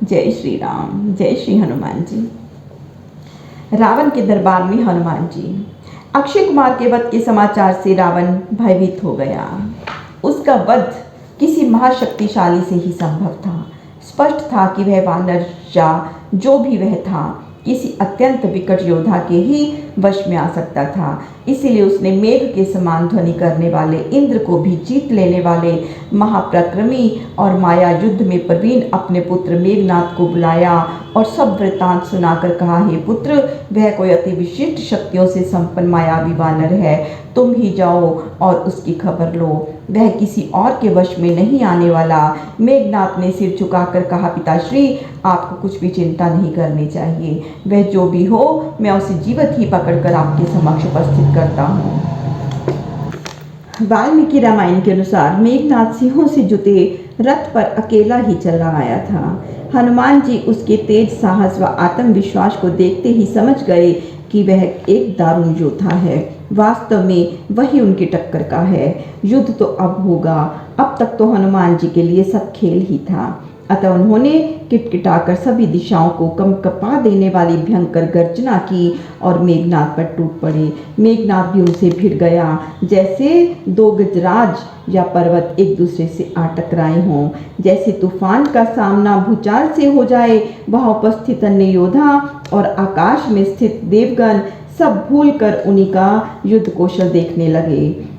जय श्री राम, जय श्री हनुमान जी। रावण के दरबार में हनुमान जी। अक्षय कुमार के वध के समाचार से रावण भयभीत हो गया। उसका वध किसी महाशक्तिशाली से ही संभव था। स्पष्ट था कि वह वानर या जो भी वह था किसी अत्यंत विकट योद्धा के ही वश में आ सकता था। इसीलिए उसने मेघ के समान ध्वनि करने वाले इंद्र को भी जीत लेने वाले महापराक्रमी और माया युद्ध में प्रवीण अपने पुत्र मेघनाथ को बुलाया और सब वृत्तांत सुनाकर कहा, हे पुत्र, वह कोई अति विशिष्ट शक्तियों से संपन्न मायावी वानर है। तुम ही जाओ और उसकी खबर लो। वह किसी और के वश में नहीं आने वाला। मेघनाथ ने सिर झुकाकर कहा, पिताश्री, आपको कुछ भी चिंता नहीं करनी चाहिए। वह जो भी हो, मैं उसे जीवित ही पकड़कर आपके समक्ष उपस्थित करता हूँ। वाल्मीकि रामायण के अनुसार मेघनाथ सिंहों से जुते रथ पर अकेला ही चला आया था। हनुमान जी उसके तेज साहस व आत्मविश्वास को देखते ही समझ गए कि वह एक दारुण योद्धा है। वास्तव में वही उनकी टक्कर का है। युद्ध तो अब होगा। अब तक तो हनुमान जी के लिए सब खेल ही था। अतः उन्होंने किटकिटाकर सभी दिशाओं को कंपा देने वाली भयंकर गर्जना की और मेघनाथ पर टूट पड़े। मेघनाथ भी उनसे भिड़ गया, जैसे दो गजराज या पर्वत एक दूसरे से आ टकराए हों। जैसे तूफान का सामना भूचाल से हो जाए, वहां उपस्थित अन्य योद्धा और आकाश में स्थित देवगण सब भूलकर उन्हीं का युद्ध कौशल देखने लगे।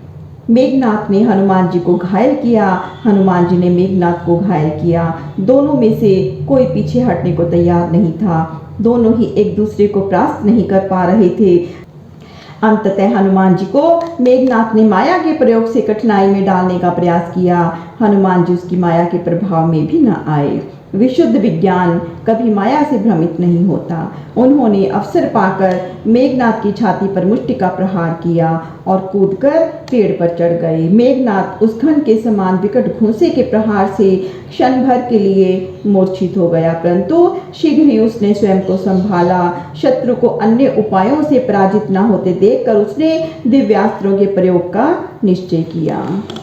मेघनाथ ने हनुमान जी को घायल किया, हनुमान जी ने मेघनाथ को घायल किया। दोनों में से कोई पीछे हटने को तैयार नहीं था। दोनों ही एक दूसरे को परास्त नहीं कर पा रहे थे। अंततः हनुमान जी को मेघनाथ ने माया के प्रयोग से कठिनाई में डालने का प्रयास किया। हनुमान जी उसकी माया के प्रभाव में भी न आए। विशुद्ध विज्ञान कभी माया से भ्रमित नहीं होता। उन्होंने अवसर पाकर मेघनाथ की छाती पर मुष्टि का प्रहार किया और कूदकर पेड़ पर चढ़ गए। मेघनाथ उस घन के समान विकट घूंसे के प्रहार से क्षण भर के लिए मूर्छित हो गया, परंतु शीघ्र ही उसने स्वयं को संभाला। शत्रु को अन्य उपायों से पराजित न होते देखकर उसने दिव्यास्त्रों के प्रयोग का निश्चय किया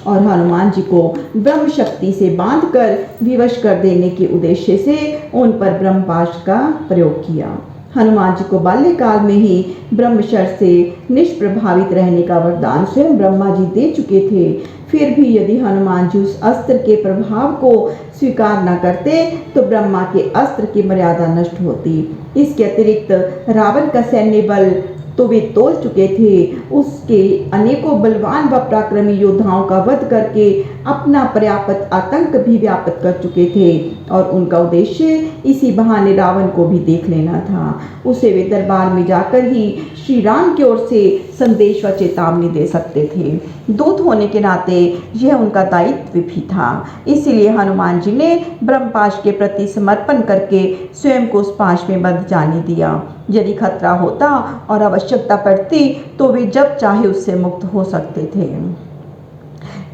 और हनुमान जी को ब्रह्म शक्ति से बांधकर विवश कर देने के उद्देश्य से उन पर ब्रह्मास्त्र का प्रयोग किया। हनुमान जी को बाल्यकाल में ही ब्रह्मचर्य से निष्प्रभावित रहने का वरदान स्वयं ब्रह्मा जी दे चुके थे। फिर भी यदि हनुमान जी उस अस्त्र के प्रभाव को स्वीकार न करते तो ब्रह्मा के अस्त्र की मर्यादा नष्ट होती। इसके अतिरिक्त रावण का सैन्य बल तो वे तोल चुके थे। उसके अनेकों बलवान व पराक्रमी योद्धाओं का वध करके अपना पर्याप्त आतंक भी व्याप्त कर चुके थे और उनका उद्देश्य इसी बहाने रावण को भी देख लेना था। उसे वे दरबार में जाकर ही श्री राम की ओर से संदेश व चेतावनी दे सकते थे। दूत होने के नाते यह उनका दायित्व भी था। इसीलिए हनुमान जी ने ब्रह्मपाश के प्रति समर्पण करके स्वयं को उस पाश में बंध जाने दिया। यदि खतरा होता और आवश्यकता पड़ती तो वे जब चाहे उससे मुक्त हो सकते थे।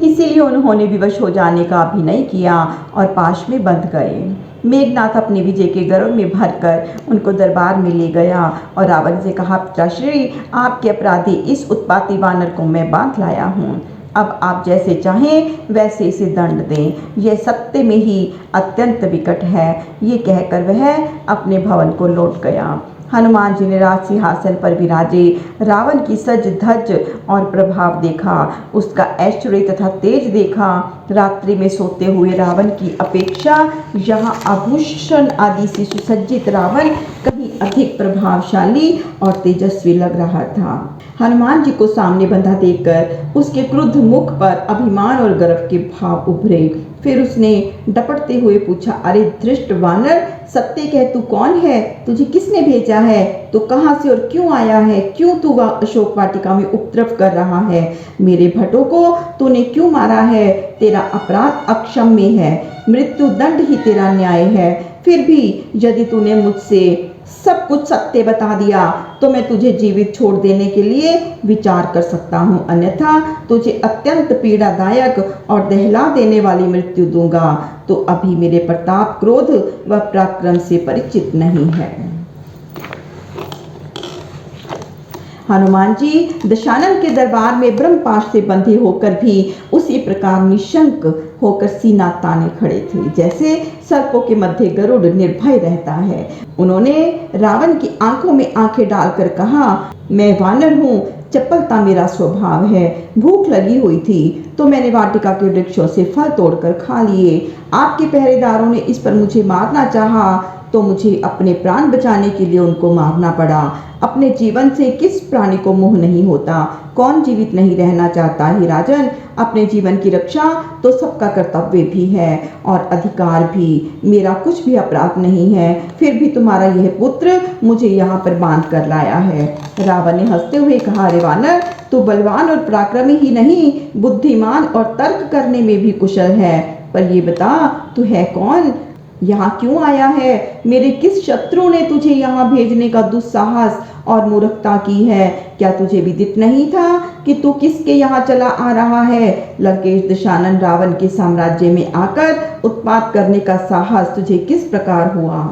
इसीलिए उन्होंने विवश हो जाने का अभिनय किया और पाश में बंध गए। मेघनाथ अपने विजय के गर्व में भरकर उनको दरबार में ले गया और रावण से कहा, पिताश्री, आपके अपराधी इस उत्पाती वानर को मैं बांध लाया हूँ। अब आप जैसे चाहें वैसे इसे दंड दें। यह सत्य में ही अत्यंत विकट है। ये कहकर वह अपने भवन को लौट गया। हनुमान जी ने राज सिंहासन पर विराजे रावण की सज धज और प्रभाव देखा, उसका ऐश्वर्य तथा तेज देखा। रात्रि में सोते हुए रावण की अपेक्षा यहाँ आभूषण आदि से सुसज्जित रावण कहीं अधिक प्रभावशाली और तेजस्वी लग रहा था। हनुमान जी को सामने बंधा देखकर उसके क्रुद्ध मुख पर अभिमान और गर्व के भाव उभरे। फिर उसने डपटते हुए पूछा, अरे धृष्ट वानर, सत्य कह, तू कौन है? तुझे किसने भेजा है? तो कहाँ से और क्यों आया है? क्यों तू अशोक वाटिका में उपद्रव कर रहा है? मेरे भटों को तूने क्यों मारा है? तेरा अपराध अक्षम्य है। मृत्यु दंड ही तेरा न्याय है। फिर भी यदि तूने मुझसे सब कुछ सत्य बता दिया तो मैं तुझे जीवित छोड़ देने के लिए विचार कर सकता हूँ, अन्यथा तुझे अत्यंत पीड़ादायक और दहला देने वाली मृत्यु दूंगा। तो अभी मेरे प्रताप, क्रोध व पराक्रम से परिचित नहीं है। हनुमान जी दशानन के दरबार में ब्रह्मपाश से बंधे होकर भी उसी प्रकार निशंक होकर सीना ताने खड़े थे, जैसे सर्पों के मध्य गरुड़ निर्भय रहता है। उन्होंने रावण की आंखों में आंखें डालकर कहा, मैं वानर हूँ, चपलता मेरा स्वभाव है। भूख लगी हुई थी तो मैंने वाटिका के वृक्षों से फल तोड़कर खा लिए। आपके पहरेदारों ने इस पर मुझे मारना चाहा तो मुझे अपने प्राण बचाने के लिए उनको मारना पड़ा। अपने जीवन से किस प्राणी को मोह नहीं होता? कौन जीवित नहीं रहना चाहता? ही राजन, अपने जीवन की रक्षा तो सबका कर्तव्य भी है और अधिकार भी। मेरा कुछ भी अपराध नहीं है, फिर भी तुम्हारा यह पुत्र मुझे यहाँ पर बांध कर लाया है। रावण ने हंसते हुए कहा, अरे वानर, तू बलवान और पराक्रमी ही नहीं, बुद्धिमान और तर्क करने में भी कुशल है। पर ये बता, तू है कौन? यहाँ क्यों आया है? मेरे किस शत्रु ने तुझे यहाँ भेजने का दुस्साहस और मूर्खता की है? क्या तुझे विदित नहीं था कि तू किसके यहाँ चला आ रहा है? लंकेश दशानन रावण के साम्राज्य में आकर उत्पात करने का साहस तुझे किस प्रकार हुआ?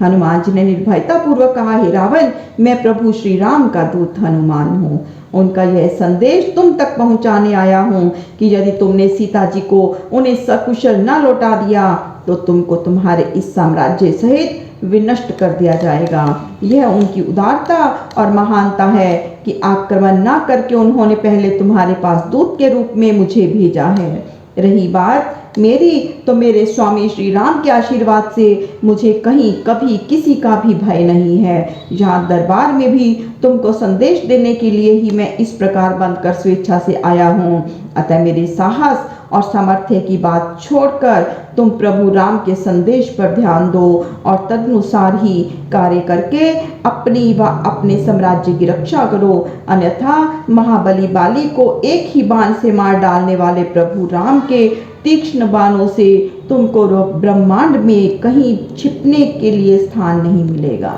हनुमान जी ने निर्भयता पूर्वक कहा, हे रावण, मैं प्रभु श्री राम का दूत हनुमान हूँ। उनका यह संदेश तुम तक पहुंचाने आया हूँ कि यदि तुमने सीता जी को उन्हें सकुशल न लौटा दिया तो तुमको तुम्हारे इस साम्राज्य सहित विनष्ट कर दिया जाएगा। यह उनकी उदारता और महानता है कि आक्रमण न करके उन्होंने पहले तुम्हारे पास दूत के रूप में मुझे भेजा है। रही बात मेरी, तो मेरे स्वामी श्री राम के आशीर्वाद से मुझे कहीं कभी किसी का भी भय नहीं है। यहाँ दरबार में भी तुमको संदेश देने के लिए ही मैं इस प्रकार बंद कर स्वेच्छा से आया हूँ। अतः मेरे साहस और सामर्थ्य की बात छोड़कर तुम प्रभु राम के संदेश पर ध्यान दो और तदनुसार ही कार्य करके अपनी व अपने साम्राज्य की रक्षा करो। अन्यथा महाबली बाली को एक ही बाण से मार डालने वाले प्रभु राम के तीक्ष्ण बाणों से तुमको ब्रह्मांड में कहीं छिपने के लिए स्थान नहीं मिलेगा।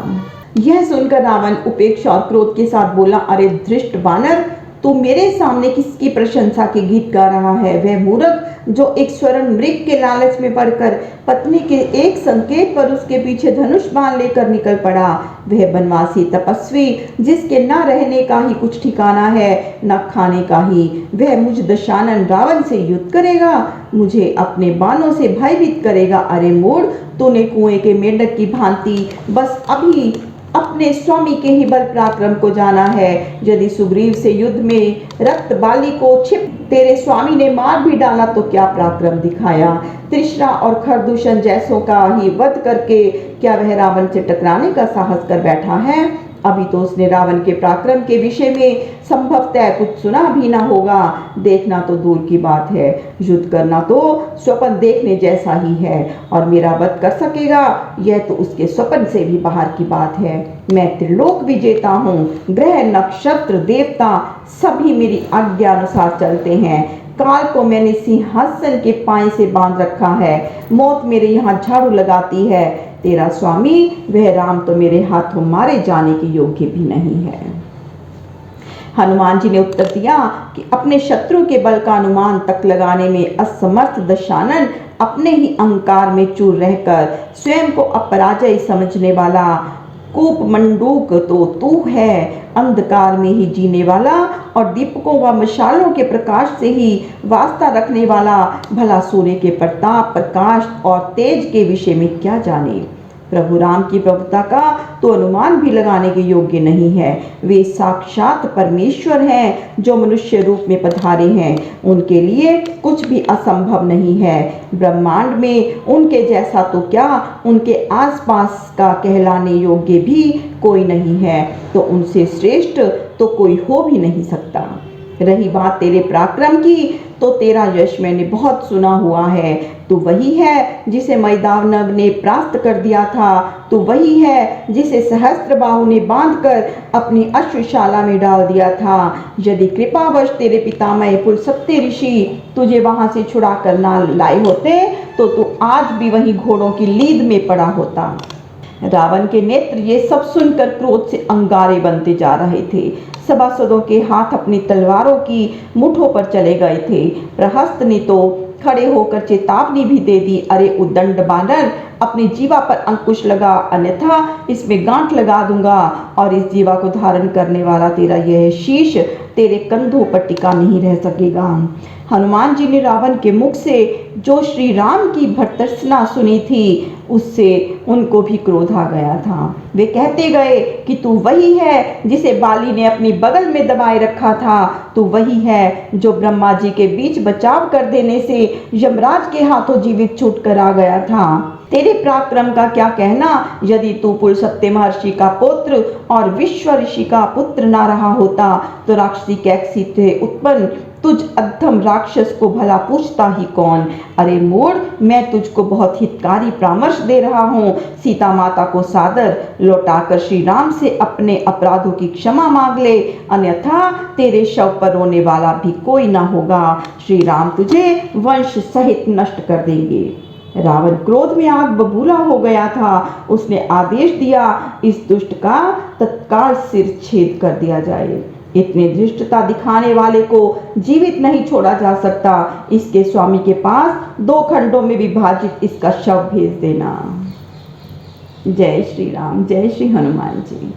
यह सुनकर रावण उपेक्षा और क्रोध के साथ बोला, अरे धृष्ट वानर, तू मेरे सामने किसकी प्रशंसा के गीत गा रहा है? वह मूर्ख जो एक स्वर्ण मृग के लालच में पड़कर पत्नी के एक संकेत पर उसके पीछे धनुष बाण लेकर निकल पड़ा, वह बनवासी तपस्वी जिसके न रहने का ही कुछ ठिकाना है न खाने का ही, वह मुझ दशानन रावण से युद्ध करेगा, मुझे अपने बाणों से भयभीत करेगा। अरे मूढ़, तूने कुएं के मेंढक की भांति बस अभी अपने स्वामी के ही बल पराक्रम को जाना है। यदि सुग्रीव से युद्ध में रक्त बाली को छिप तेरे स्वामी ने मार भी डाला तो क्या पराक्रम दिखाया? तृष्णा और खरदूषण जैसों का ही वध करके क्या वह रावण से टकराने का साहस कर बैठा है? अभी तो उसने रावण के पराक्रम के विषय में संभवतः कुछ सुना भी ना होगा। देखना तो दूर की बात है, युद्ध करना तो स्वप्न देखने जैसा ही है और मेरा वध कर सकेगा यह तो उसके स्वप्न से भी बाहर की बात है। मैं त्रिलोक विजेता हूँ, ग्रह नक्षत्र देवता सभी मेरी आज्ञा अनुसार चलते हैं। काल को मैंने सिंहासन के पाए से बांध रखा है, मौत मेरे यहाँ झाड़ू लगाती है। तेरा स्वामी वह राम तो मेरे हाथों मारे जाने के योग्य भी नहीं है। हनुमान जी ने उत्तर दिया कि अपने शत्रु के बल का अनुमान तक लगाने में असमर्थ दशानन अपने ही अहंकार में चूर रहकर स्वयं को अपराजय समझने वाला कूप मंडूक तो तू है, अंधकार में ही जीने वाला और दीपकों व मशालों के प्रकाश से ही वास्ता रखने वाला भला सूर्य के प्रताप, प्रकाश और तेज के विषय में क्या जाने? प्रभु राम की प्रभुता का तो अनुमान भी लगाने के योग्य नहीं है। वे साक्षात परमेश्वर हैं जो मनुष्य रूप में पधारे हैं, उनके लिए कुछ भी असंभव नहीं है। ब्रह्मांड में उनके जैसा तो क्या उनके आसपास का कहलाने योग्य भी कोई नहीं है, तो उनसे श्रेष्ठ तो कोई हो भी नहीं सकता। रही बात तेरे पराक्रम की, तो तेरा यश मैंने बहुत सुना हुआ है। तू वही है जिसे मैदानव ने परास्त कर दिया था, तू वही है जिसे सहस्त्रबाहु ने बांधकर अपनी अश्वशाला में डाल दिया था। यदि कृपावश तेरे पितामह पुलस्त्य ऋषि तुझे वहां से छुड़ा कर ना लाए होते तो तू आज भी वही घोड़ों की लीद में पड़ा होता। रावण के नेत्र ये सब सुनकर क्रोध से अंगारे बनते जा रहे थे। सभासदों के हाथ अपनी तलवारों की मुठों पर चले गए थे। प्रहस्त ने तो खड़े होकर चेतावनी भी दे दी, अरे उद्दंड बानर, अपनी जीवा पर अंकुश लगा, अन्यथा इसमें गांठ लगा दूंगा और इस जीवा को धारण करने वाला तेरा यह शीश तेरे कंधों पर टिका नहीं रह सकेगा। हनुमान जी ने रावण के मुख से जो श्री राम की भर्त्सना सुनी थी, उससे उनको भी क्रोध आ गया था। वे कहते गए कि तू वही है जिसे बाली ने अपनी बगल में दबाए रखा था, तू वही है जो ब्रह्मा जी के बीच बचाव कर देने से यमराज के हाथों जीवित छूट कर आ गया था। तेरे पराक्रम का क्या कहना यदि तू पुलस्त्य महर्षि का पुत्र और विश्व ऋषि का पुत्र ना रहा होता तो राक्षसी कैकसी थे उत्पन्न, तुझ अधम राक्षस को भला पूछता ही कौन। अरे मूढ़, मैं तुझको बहुत हितकारी परामर्श दे रहा हूँ। सीता माता को सादर लौटाकर श्री राम से अपने अपराधों की क्षमा मांग ले, अन्यथा तेरे शव पर रोने वाला भी कोई ना होगा। श्री राम तुझे वंश सहित नष्ट कर देंगे। रावण क्रोध में आग बबूला हो गया था। उसने आदेश दिया, इस दुष्ट का तत्काल सिर छेद कर दिया जाए। इतनी धृष्टता दिखाने वाले को जीवित नहीं छोड़ा जा सकता। इसके स्वामी के पास 2 खंडों में विभाजित इसका शव भेज देना। जय श्री राम, जय श्री हनुमान जी।